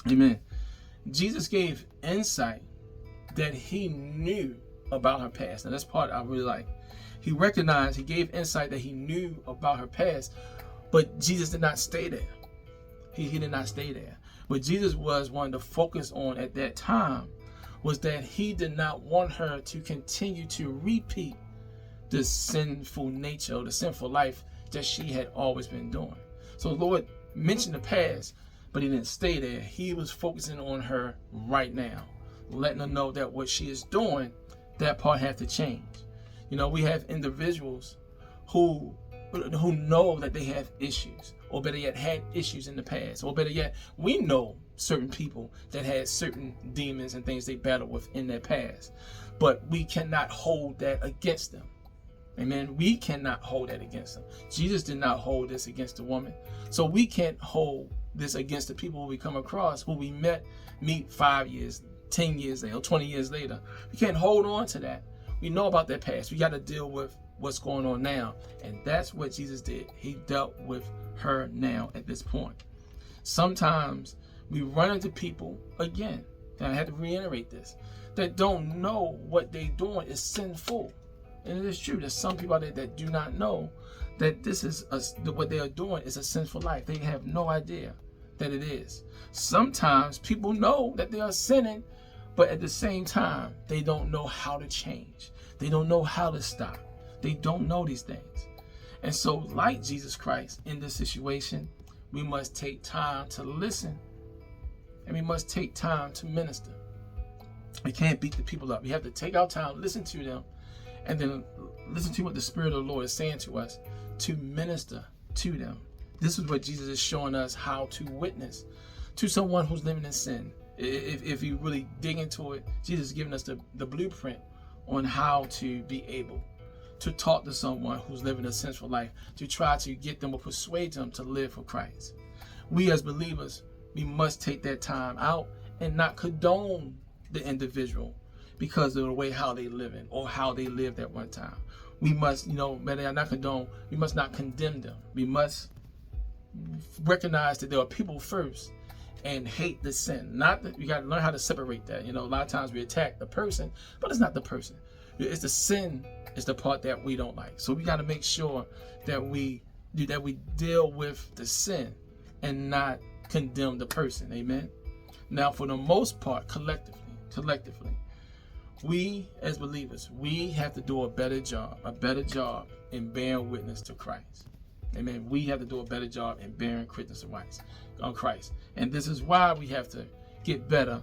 Amen. Jesus gave insight that he knew about her past. And that's part I really like. He recognized, he gave insight that he knew about her past, but Jesus did not stay there. He did not stay there. What Jesus was wanting to focus on at that time was that he did not want her to continue to repeat the sinful nature or the sinful life that she had always been doing. So the Lord mentioned the past, but he didn't stay there. He was focusing on her right now, letting her know that what she is doing, that part had to change. You know, we have individuals who know that they have issues, or better yet, had issues in the past, or better yet, we know certain people that had certain demons and things they battled with in their past, but we cannot hold that against them. Amen. We cannot hold that against them. Jesus did not hold this against the woman, so we can't hold this against the people we come across, who we meet 5 years, 10 years later, 20 years later. We can't hold on to that. We know about their past. We got to deal with what's going on now. And that's what Jesus did. He dealt with her now at this point. Sometimes we run into people, again, and I had to reiterate this, that don't know what they're doing is sinful. And it is true. There's some people out there that do not know that this is what they are doing is a sinful life. They have no idea that it is. Sometimes people know that they are sinning, but at the same time, they don't know how to change. They don't know how to stop. They don't know these things. And so, like Jesus Christ in this situation, we must take time to listen, and we must take time to minister. We can't beat the people up. We have to take our time, listen to them, and then listen to what the Spirit of the Lord is saying to us to minister to them. This is what Jesus is showing us, how to witness to someone who's living in sin. If you really dig into it, Jesus is giving us the blueprint on how to be able to talk to someone who's living a sinful life, to try to get them or persuade them to live for Christ. We as believers, we must take that time out and not condone the individual because of the way how they living or how they lived at one time. We must, better not condone, we must not condemn them. We must recognize that there are people first and hate the sin. Not that you got to learn how to separate that. A lot of times we attack the person, but it's not the person. It's the sin is the part that we don't like. So we got to make sure that we deal with the sin and not condemn the person. Amen. Now, for the most part, collectively, we as believers, we have to do a better job in bearing witness to Christ. Amen. We have to do a better job in bearing witness on Christ. And this is why we have to get better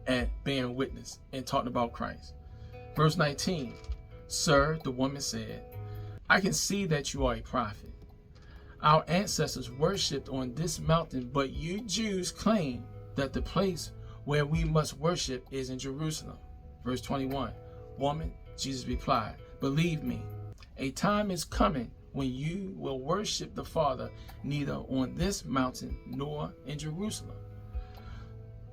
at bearing witness and talking about Christ. Verse 19, Sir, the woman said, I can see that you are a prophet. Our ancestors worshipped on this mountain, but you Jews claim that the place where we must worship is in Jerusalem. Verse 21, Woman, Jesus replied, Believe me, a time is coming when you will worship the Father neither on this mountain nor in Jerusalem.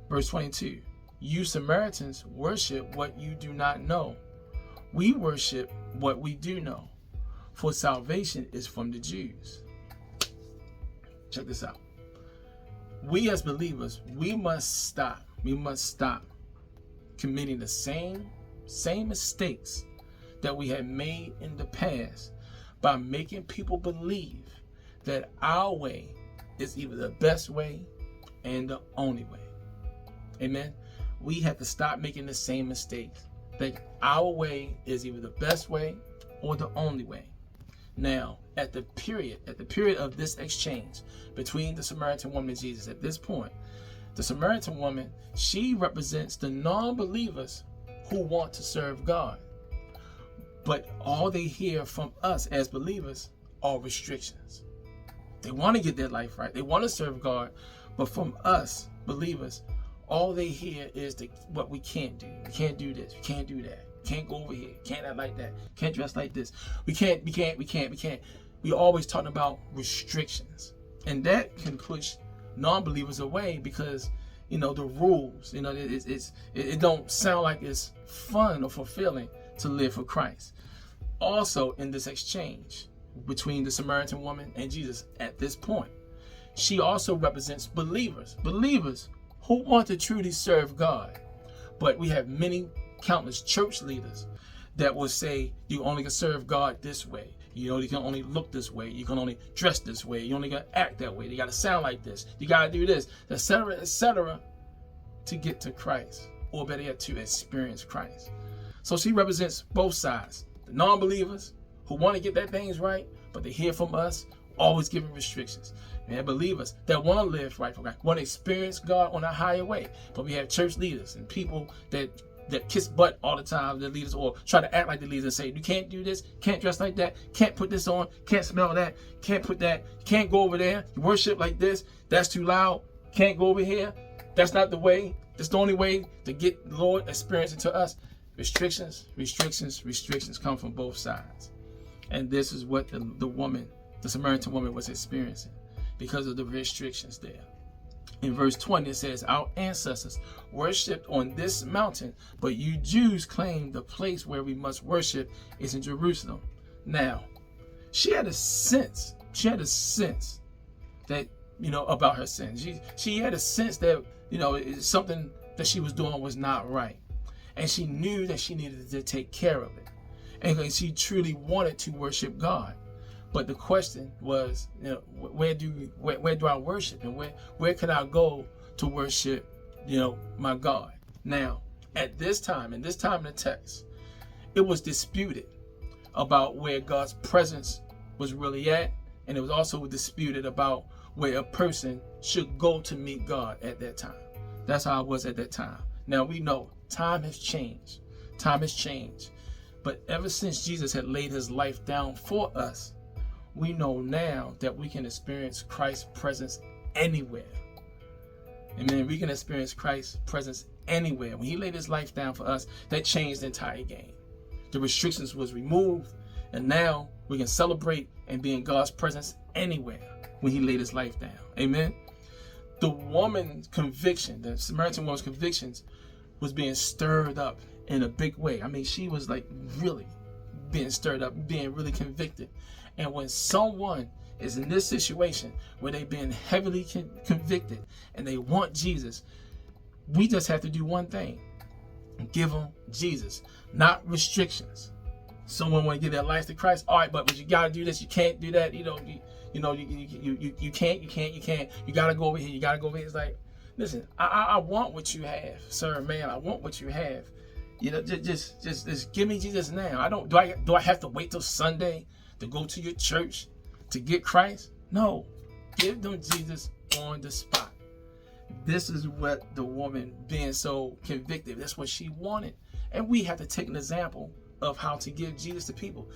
Verse 22, You Samaritans worship what you do not know. We worship what we do know, for salvation is from the Jews. Check this out. We as believers, we must stop committing the same mistakes that we had made in the past by making people believe that our way is either the best way and the only way. Amen. We have to stop making the same mistakes. That our way is either the best way or the only way. Now, at the period of this exchange between the Samaritan woman and Jesus, at this point, the Samaritan woman, she represents the non-believers who want to serve God. But all they hear from us as believers are restrictions. They want to get their life right. They want to serve God. But from us, believers, all they hear is what we can't do. We can't do this. We can't do that. We can't go over here. Can't act like that. Can't dress like this. We can't. We're always talking about restrictions. And that can push non-believers away because, the rules, it don't sound like it's fun or fulfilling to live for Christ. Also, in this exchange between the Samaritan woman and Jesus at this point, she also represents believers who want to truly serve God. But we have many countless church leaders that will say you only can serve God this way. You can only look this way. You can only dress this way. You only got to act that way. You got to sound like this. You got to do this, etc., to get to Christ, or better yet, to experience Christ. So she represents both sides. The non-believers who want to get their things right, but they hear from us, always giving restrictions. We have believers that want to live right for God, want to experience God on a higher way. But we have church leaders and people that kiss butt all the time, the leaders, or try to act like the leaders and say, you can't do this, can't dress like that, can't put this on, can't smell that, can't put that, can't go over there, you worship like this, that's too loud, can't go over here, that's not the way, that's the only way to get the Lord experience into us. Restrictions come from both sides. And this is what the Samaritan woman was experiencing because of the restrictions there. In verse 20, it says, our ancestors worshipped on this mountain, but you Jews claim the place where we must worship is in Jerusalem. Now, she had a sense that, about her sins. She had a sense that, something that she was doing was not right. And she knew that she needed to take care of it. And she truly wanted to worship God. But the question was, where do I worship, and where can I go to worship, my God? Now, at this time in the text, it was disputed about where God's presence was really at, and it was also disputed about where a person should go to meet God at that time. That's how it was at that time. Now we know time has changed. But ever since Jesus had laid his life down for us, we know now that we can experience Christ's presence anywhere. Amen. We can experience Christ's presence anywhere. When he laid his life down for us, that changed the entire game. The restrictions was removed, and now we can celebrate and be in God's presence anywhere when he laid his life down. Amen. The woman's conviction, the Samaritan woman's convictions, was being stirred up in a big way. I mean, she was like really being stirred up, being really convicted. And when someone is in this situation where they've been heavily convicted and they want Jesus, we just have to do one thing: give them Jesus, not restrictions. Someone want to give their life to Christ, all right, but you gotta do this, you can't do that, you can't, you gotta go over here, you gotta go over here. It's like, listen, I want what you have, sir, man, I want what you have. Just give me Jesus now. Do I have to wait till Sunday to go to your church to get Christ? No, give them Jesus on the spot. This is what the woman, being so convicted, that's what she wanted. And we have to take an example of how to give Jesus to people.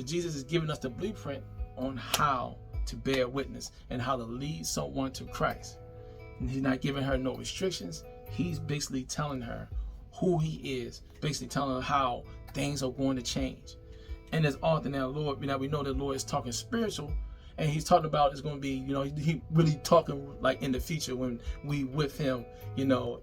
Jesus is giving us the blueprint on how to bear witness and how to lead someone to Christ. And he's not giving her no restrictions. He's basically telling her who he is, basically telling her how things are going to change. And as often now, Lord, we know that Lord is talking spiritual, and he's talking about it's going to be, he really talking like in the future when we with him,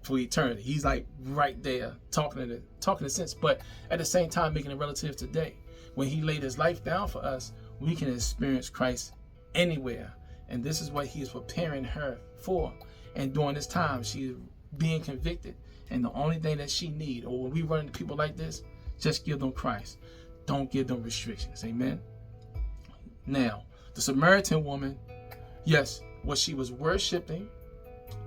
for eternity. He's like right there talking in a sense, but at the same time making it relative today. When he laid his life down for us, we can experience Christ anywhere. And this is what he is preparing her for. And during this time, she's being convicted. And the only thing that she needs, or when we run into people like this, just give them Christ. Don't give them restrictions. Amen. Now, the Samaritan woman, yes, what she was worshiping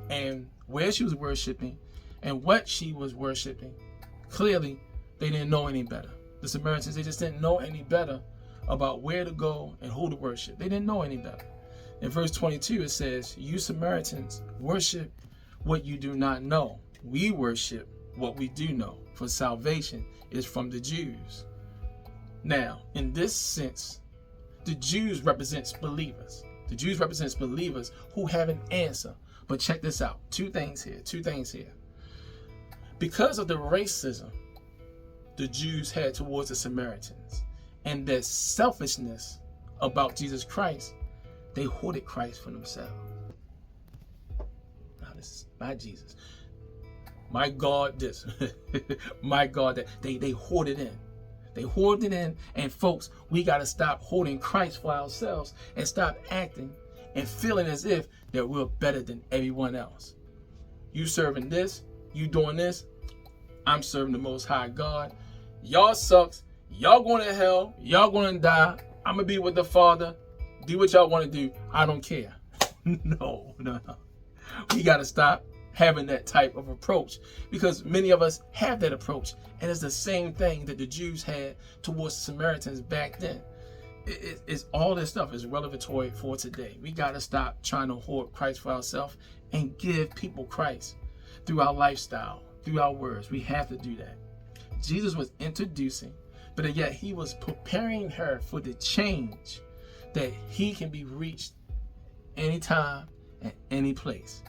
and where she was worshiping and what she was worshiping, clearly they didn't know any better. The Samaritans, they just didn't know any better about where to go and who to worship. They didn't know any better. In verse 22, it says, you Samaritans worship what you do not know. We worship what we do know, for salvation is from the Jews. Now, in this sense, the Jews represents believers. The Jews represents believers who have an answer. But check this out. Two things here. Because of the racism the Jews had towards the Samaritans and their selfishness about Jesus Christ, they hoarded Christ for themselves. Now, this is my Jesus. My God, this. My God, that. They hoarded in. They hoarded it in, and folks, we got to stop holding Christ for ourselves and stop acting and feeling as if that we're better than everyone else. You serving this, you doing this, I'm serving the Most High God. Y'all sucks. Y'all going to hell. Y'all going to die. I'm going to be with the Father. Do what y'all want to do. I don't care. No. We got to stop having that type of approach, because many of us have that approach. And it's the same thing that the Jews had towards the Samaritans back then. It's all this stuff is relevant for today. We got to stop trying to hoard Christ for ourselves and give people Christ through our lifestyle, through our words. We have to do that. Jesus was introducing, but yet he was preparing her for the change that he can be reached anytime and any place.